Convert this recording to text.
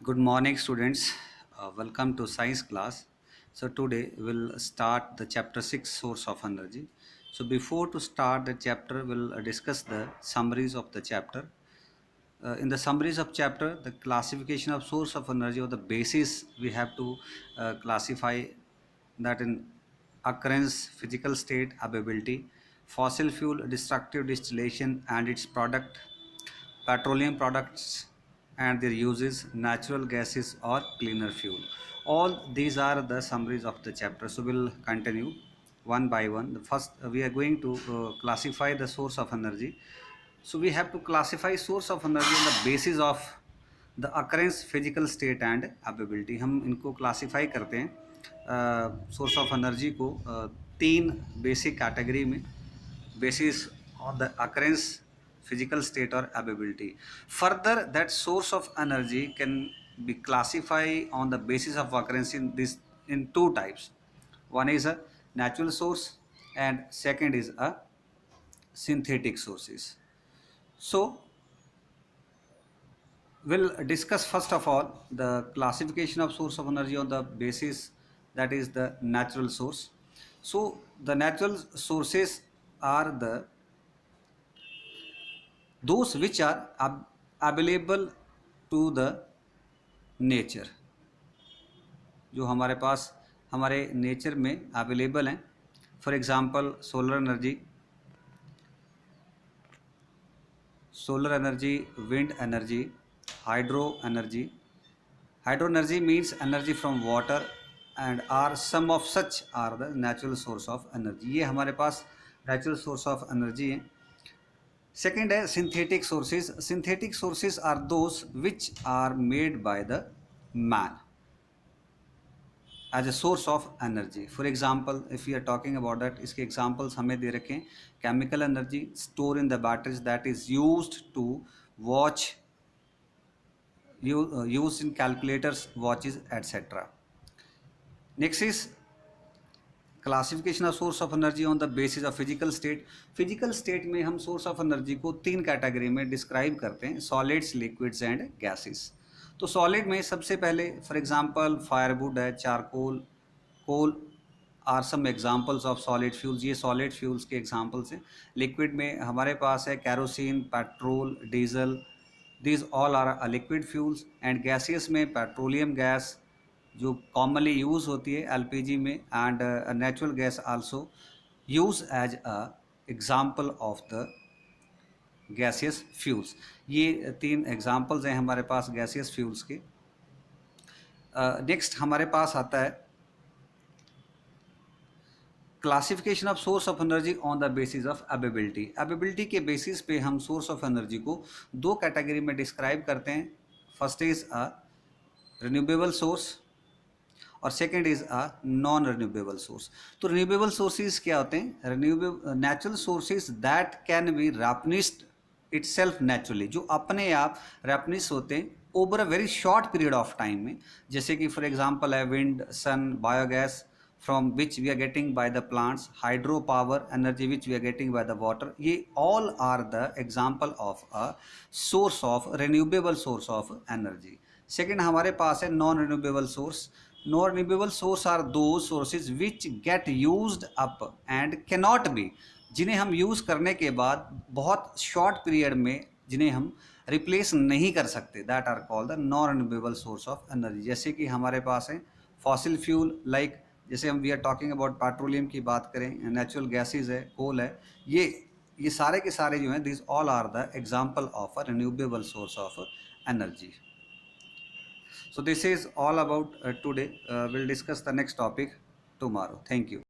Good morning, students. Welcome to science class. So today we'll start the chapter 6 source of energy. So before to start the chapter, we'll discuss the summaries of the chapter. In the summaries of chapter, the classification of source of energy or the basis we have to classify that in occurrence, physical state, availability, fossil fuel destructive distillation and its product, petroleum products and their uses, natural gases or cleaner fuel. All these are the summaries of the chapter. So we'll continue one by one. The first, we are going to classify the source of energy. So we have to classify source of energy on the basis of the occurrence, physical state and availability. हम इनको classify करते हैं source of energy को तीन basic category में basis on the occurrence, physical state or availability. Further, that source of energy can be classified on the basis of occurrence in two types. One is a natural source and second is a synthetic sources. So we'll discuss first of all the classification of source of energy on the basis that is the natural source. So the natural sources are those which are available to the nature, जो हमारे पास हमारे nature में available हैं. For example solar energy, wind energy, hydro energy. Hydro energy means energy from water and are some of such are the natural source of energy. ये हमारे पास natural source of energy है. Second है synthetic sources. Synthetic sources are those which are made by the man as a source of energy. For example, if we are talking about that, इसके examples हमें दे रखे हैं. Chemical energy stored in the batteries that is used to watch, used in calculators, watches, etc. Next is classification of source of energy on the basis of physical state. Physical state में हम source of energy को तीन category में describe करते हैं, solids, liquids and gases. तो solid में सबसे पहले फॉर एग्जांपल फायरवुड है, charcoal, coal are some examples of solid fuels. ये सॉलिड फ्यूल्स के एग्जांपल्स हैं. लिक्विड में हमारे पास है kerosene, petrol, diesel, these all are liquid fuels. And gaseous में पेट्रोलियम गैस जो कॉमनली यूज़ होती है एलपीजी में, and natural gas also use as a example of the gaseous fuels. ये तीन एग्जांपल्स हैं हमारे पास गैसियस फ्यूल्स के. नेक्स्ट हमारे पास आता है classification of source of energy on the basis of availability. Availability के बेसिस पे हम सोर्स ऑफ एनर्जी को दो कैटेगरी में डिस्क्राइब करते हैं. First is a renewable source और second is a non renewable source. तो रिन्यूएबल सोर्सेज क्या होते हैं? Renewable natural sources that can be replenished itself naturally, जो अपने आप रेप्निश होते हैं over a very short period of time में. जैसे कि फॉर एग्जांपल है wind, sun, biogas from which we are getting by the plants, hydro power energy which we are getting by the water. ये all are the example of a source of renewable source of energy. Second हमारे पास है non renewable source. Non-renewable source are those sources which get used up and cannot be, जिन्हें हम use करने के बाद बहुत शॉर्ट पीरियड में जिन्हें हम रिप्लेस नहीं कर सकते, that are called the non renewable source of energy. जैसे कि हमारे पास है फॉसिल फ्यूल, लाइक जैसे हम we are talking about petroleum की बात करें, नेचुरल गैसेज है, कोल है, ये सारे के सारे जो हैं this all are the example of a renewable source of energy. So this is all about today. We'll discuss the next topic tomorrow. Thank you.